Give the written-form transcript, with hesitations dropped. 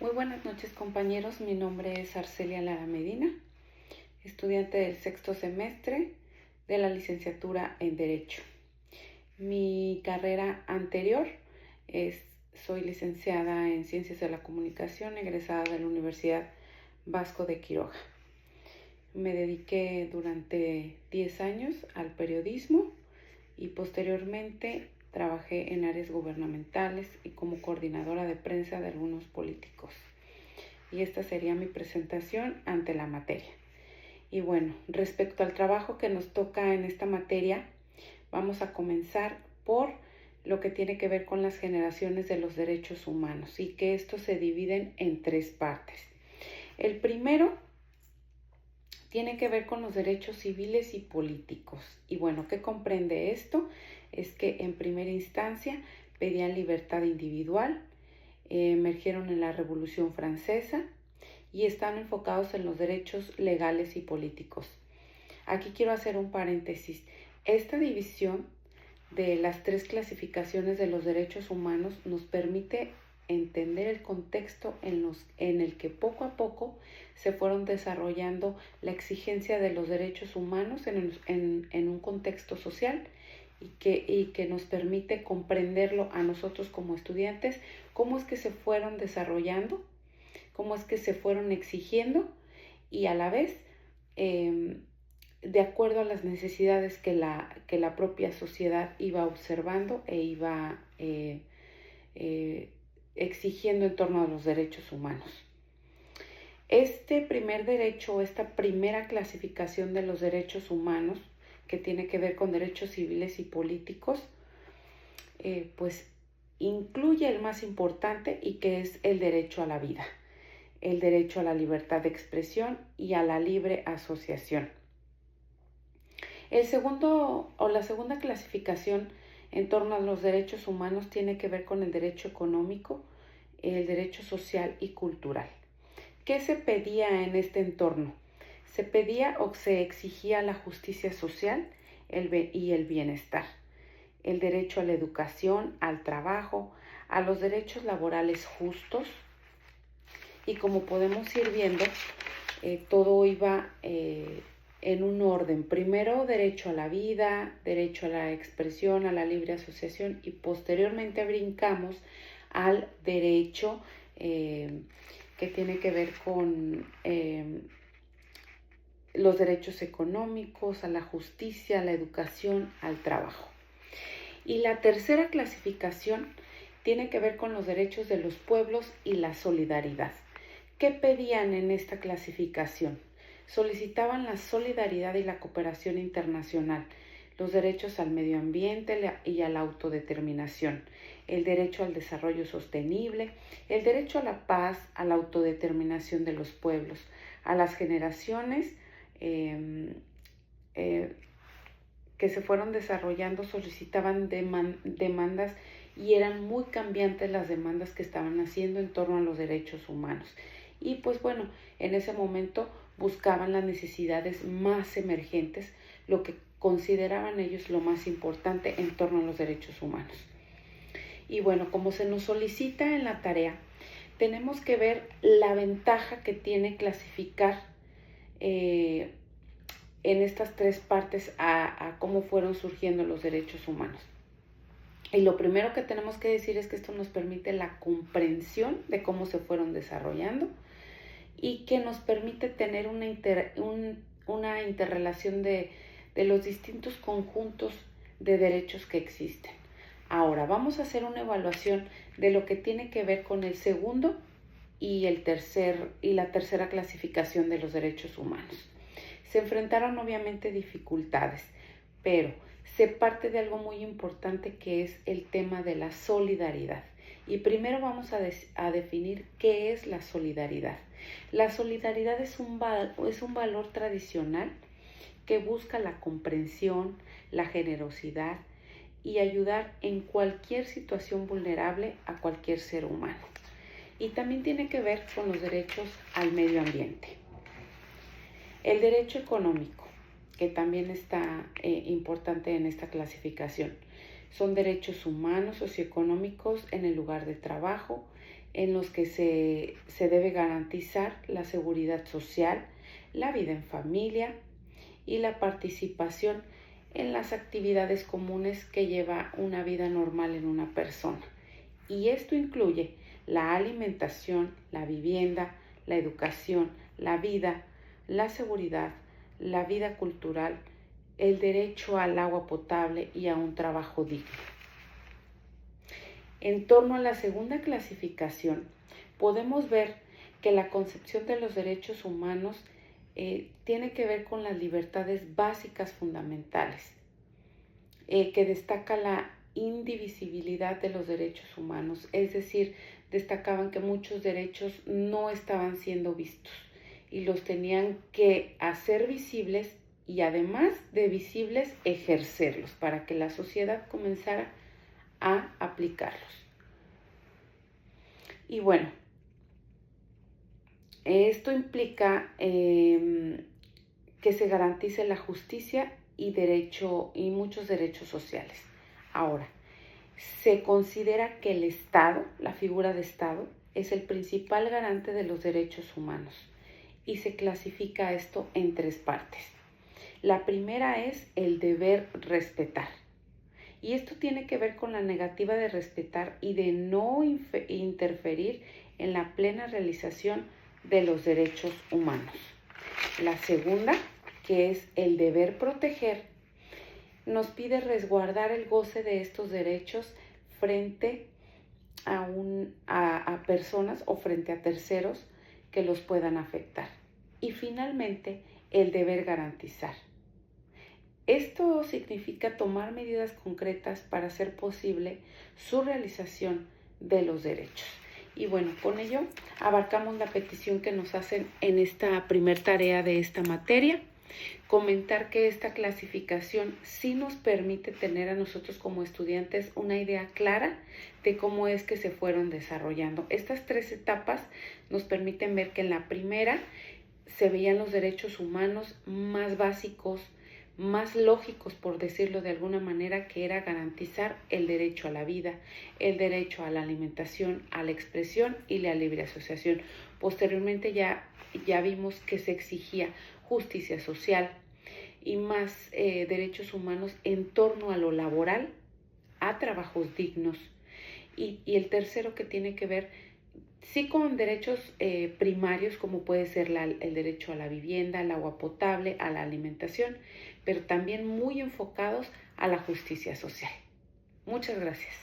Muy buenas noches, compañeros. Mi nombre es Arcelia Lara Medina, estudiante del sexto semestre de la licenciatura en Derecho. Mi carrera anterior soy licenciada en Ciencias de la Comunicación, egresada de la Universidad Vasco de Quiroga. Me dediqué durante 10 años al periodismo y posteriormente trabajé en áreas gubernamentales y como coordinadora de prensa de algunos políticos. Y esta sería mi presentación ante la materia. Y bueno, respecto al trabajo que nos toca en esta materia, vamos a comenzar por lo que tiene que ver con las generaciones de los derechos humanos y que estos se dividen en 3 partes. El primero tiene que ver con los derechos civiles y políticos. Y bueno, ¿qué comprende esto? Es que en primera instancia pedían libertad individual, emergieron en la Revolución Francesa y están enfocados en los derechos legales y políticos. Aquí quiero hacer un paréntesis. Esta división de las 3 clasificaciones de los derechos humanos nos permite entender el contexto en el que poco a poco se fueron desarrollando la exigencia de los derechos humanos en un contexto social y que nos permite comprenderlo a nosotros como estudiantes, cómo es que se fueron desarrollando, cómo es que se fueron exigiendo y a la vez de acuerdo a las necesidades que la propia sociedad iba observando e iba exigiendo en torno a los derechos humanos. Este primer derecho, esta primera clasificación de los derechos humanos, que tiene que ver con derechos civiles y políticos, pues incluye el más importante y que es el derecho a la vida, el derecho a la libertad de expresión y a la libre asociación. La segunda clasificación en torno a los derechos humanos tiene que ver con el derecho económico, el derecho social y cultural. ¿Qué se pedía en este entorno? Se pedía o se exigía la justicia social y el bienestar, el derecho a la educación, al trabajo, a los derechos laborales justos y como podemos ir viendo, todo iba en un orden. Primero derecho a la vida, derecho a la expresión, a la libre asociación y posteriormente brincamos al derecho que tiene que ver con los derechos económicos, a la justicia, a la educación, al trabajo. Y la tercera clasificación tiene que ver con los derechos de los pueblos y la solidaridad. ¿Qué pedían en esta clasificación? Solicitaban la solidaridad y la cooperación internacional, los derechos al medio ambiente y a la autodeterminación, el derecho al desarrollo sostenible, el derecho a la paz, a la autodeterminación de los pueblos, a las generaciones que se fueron desarrollando solicitaban demandas y eran muy cambiantes las demandas que estaban haciendo en torno a los derechos humanos. Y pues bueno, en ese momento buscaban las necesidades más emergentes, lo que consideraban ellos lo más importante en torno a los derechos humanos. Y bueno, como se nos solicita en la tarea, tenemos que ver la ventaja que tiene clasificar en estas 3 partes a cómo fueron surgiendo los derechos humanos. Y lo primero que tenemos que decir es que esto nos permite la comprensión de cómo se fueron desarrollando y que nos permite tener una interrelación de los distintos conjuntos de derechos que existen. Ahora vamos a hacer una evaluación de lo que tiene que ver con el segundo y la tercera clasificación de los derechos humanos. Se enfrentaron obviamente dificultades, pero se parte de algo muy importante que es el tema de la solidaridad. Y primero vamos a definir qué es la solidaridad. La solidaridad es un valor tradicional que busca la comprensión, la generosidad y ayudar en cualquier situación vulnerable a cualquier ser humano. Y también tiene que ver con los derechos al medio ambiente. El derecho económico, que también está importante en esta clasificación. Son derechos humanos, socioeconómicos en el lugar de trabajo, en los que se debe garantizar la seguridad social, la vida en familia y la participación en las actividades comunes que lleva una vida normal en una persona. Y esto incluye la alimentación, la vivienda, la educación, la vida, la seguridad, la vida cultural, el derecho al agua potable y a un trabajo digno. En torno a la segunda clasificación, podemos ver que la concepción de los derechos humanos tiene que ver con las libertades básicas fundamentales, que destaca la indivisibilidad de los derechos humanos, es decir, destacaban que muchos derechos no estaban siendo vistos y los tenían que hacer visibles y además de visibles ejercerlos para que la sociedad comenzara a aplicarlos. Y bueno, esto implica que se garantice la justicia y muchos derechos sociales. Ahora, se considera que el Estado, la figura de Estado, es el principal garante de los derechos humanos y se clasifica esto en 3 partes. La primera es el deber respetar. Y esto tiene que ver con la negativa de respetar y de no interferir en la plena realización de los derechos humanos. La segunda, que es el deber proteger, nos pide resguardar el goce de estos derechos frente a personas o frente a terceros que los puedan afectar. Y finalmente, el deber garantizar. Esto significa tomar medidas concretas para hacer posible su realización de los derechos. Y bueno, con ello abarcamos la petición que nos hacen en esta primer tarea de esta materia. Comentar que esta clasificación sí nos permite tener a nosotros como estudiantes una idea clara de cómo es que se fueron desarrollando. Estas 3 etapas nos permiten ver que en la primera se veían los derechos humanos más básicos, más lógicos, por decirlo de alguna manera, que era garantizar el derecho a la vida, el derecho a la alimentación, a la expresión y la libre asociación. Posteriormente ya vimos que se exigía justicia social y más derechos humanos en torno a lo laboral, a trabajos dignos. Y el tercero, que tiene que ver sí con derechos primarios, como puede ser el derecho a la vivienda, al agua potable, a la alimentación, pero también muy enfocados a la justicia social. Muchas gracias.